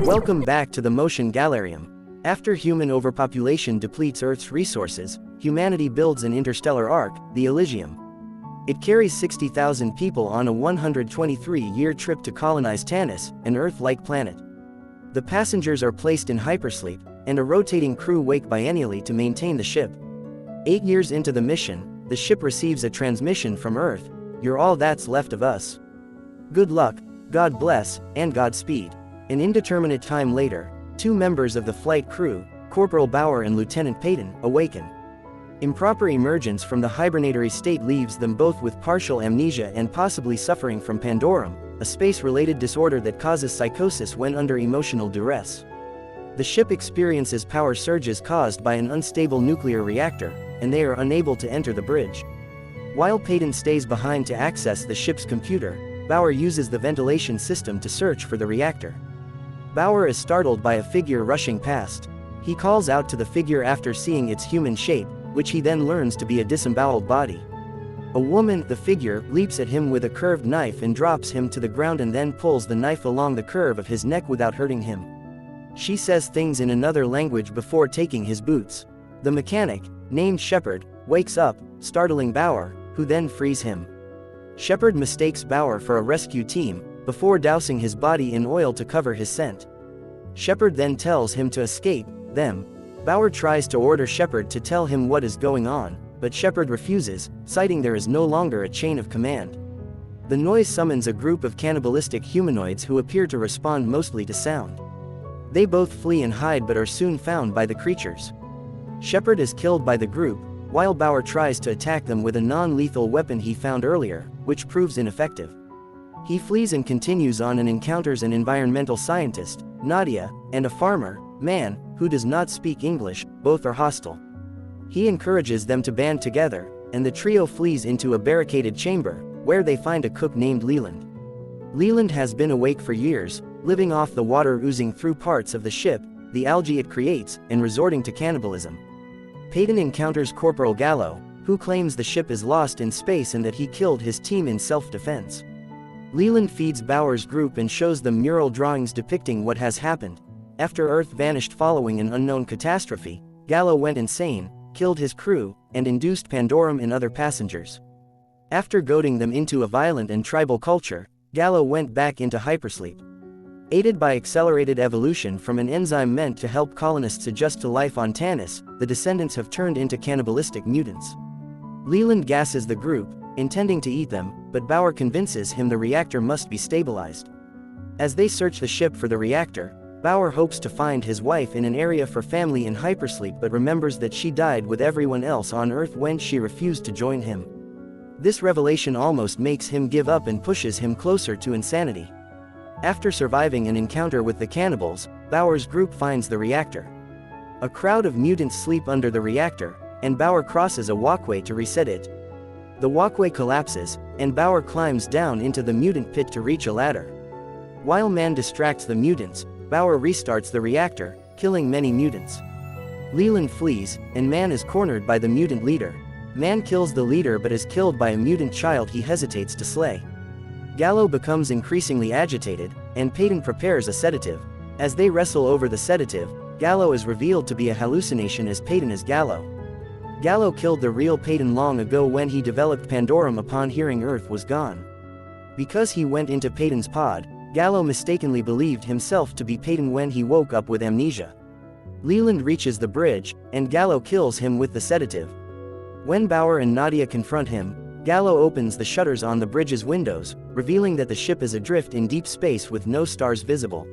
Welcome back to the Motion Galerium. After human overpopulation depletes Earth's resources, humanity builds an interstellar ark, the Elysium. It carries 60,000 people on a 123-year trip to colonize Tanis, an Earth-like planet. The passengers are placed in hypersleep, and a rotating crew wake biennially to maintain the ship. 8 years into the mission, the ship receives a transmission from Earth: "You're all that's left of us. Good luck, God bless, and Godspeed." An indeterminate time later, 2 members of the flight crew, Corporal Bauer and Lieutenant Payton, awaken. Improper emergence from the hibernatory state leaves them both with partial amnesia and possibly suffering from Pandorum, a space-related disorder that causes psychosis when under emotional duress. The ship experiences power surges caused by an unstable nuclear reactor, and they are unable to enter the bridge. While Payton stays behind to access the ship's computer, Bauer uses the ventilation system to search for the reactor. Bauer is startled by a figure rushing past. He calls out to the figure after seeing its human shape, which he then learns to be a disemboweled body. A woman, the figure, leaps at him with a curved knife and drops him to the ground and then pulls the knife along the curve of his neck without hurting him. She says things in another language before taking his boots. The mechanic, named Shepard, wakes up, startling Bauer, who then frees him. Shepard mistakes Bauer for a rescue team, before dousing his body in oil to cover his scent. Shepard then tells him to escape them. Bauer tries to order Shepard to tell him what is going on, but Shepard refuses, citing there is no longer a chain of command. The noise summons a group of cannibalistic humanoids who appear to respond mostly to sound. They both flee and hide but are soon found by the creatures. Shepard is killed by the group, while Bauer tries to attack them with a non-lethal weapon he found earlier, which proves ineffective. He flees and continues on and encounters an environmental scientist, Nadia, and a farmer, Man, who does not speak English. Both are hostile. He encourages them to band together, and the trio flees into a barricaded chamber, where they find a cook named Leland. Leland has been awake for years, living off the water oozing through parts of the ship, the algae it creates, and resorting to cannibalism. Payton encounters Corporal Gallo, who claims the ship is lost in space and that he killed his team in self-defense. Leland feeds Bauer's group and shows them mural drawings depicting what has happened. After Earth vanished following an unknown catastrophe, Gallo went insane, killed his crew, and induced Pandorum in other passengers. After goading them into a violent and tribal culture, Gallo went back into hypersleep. Aided by accelerated evolution from an enzyme meant to help colonists adjust to life on Tanis, the descendants have turned into cannibalistic mutants. Leland gasses the group, intending to eat them, but Bauer convinces him the reactor must be stabilized. As they search the ship for the reactor, Bauer hopes to find his wife in an area for family in hypersleep but remembers that she died with everyone else on Earth when she refused to join him. This revelation almost makes him give up and pushes him closer to insanity. After surviving an encounter with the cannibals, Bauer's group finds the reactor. A crowd of mutants sleep under the reactor, and Bauer crosses a walkway to reset it. The walkway collapses, and Bauer climbs down into the mutant pit to reach a ladder. While Man distracts the mutants, Bauer restarts the reactor, killing many mutants. Leland flees, and Man is cornered by the mutant leader. Man kills the leader but is killed by a mutant child he hesitates to slay. Gallo becomes increasingly agitated, and Payton prepares a sedative. As they wrestle over the sedative, Gallo is revealed to be a hallucination as Payton is Gallo. Gallo killed the real Payton long ago when he developed Pandorum upon hearing Earth was gone. Because he went into Payton's pod, Gallo mistakenly believed himself to be Payton when he woke up with amnesia. Leland reaches the bridge, and Gallo kills him with the sedative. When Bauer and Nadia confront him, Gallo opens the shutters on the bridge's windows, revealing that the ship is adrift in deep space with no stars visible.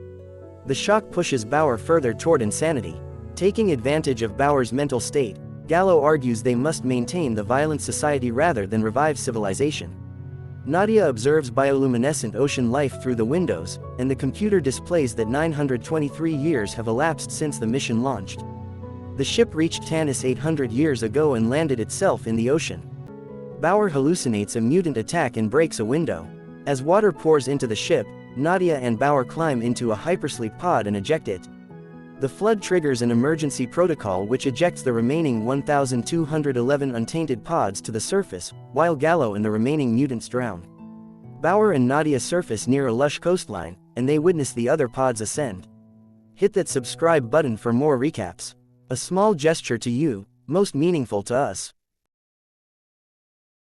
The shock pushes Bauer further toward insanity. Taking advantage of Bauer's mental state, Gallo argues they must maintain the violent society rather than revive civilization. Nadia observes bioluminescent ocean life through the windows, and the computer displays that 923 years have elapsed since the mission launched. The ship reached Tanis 800 years ago and landed itself in the ocean. Bauer hallucinates a mutant attack and breaks a window. As water pours into the ship, Nadia and Bauer climb into a hypersleep pod and eject it. The flood triggers an emergency protocol which ejects the remaining 1,211 untainted pods to the surface, while Gallo and the remaining mutants drown. Bauer and Nadia surface near a lush coastline, and they witness the other pods ascend. Hit that subscribe button for more recaps. A small gesture to you, most meaningful to us.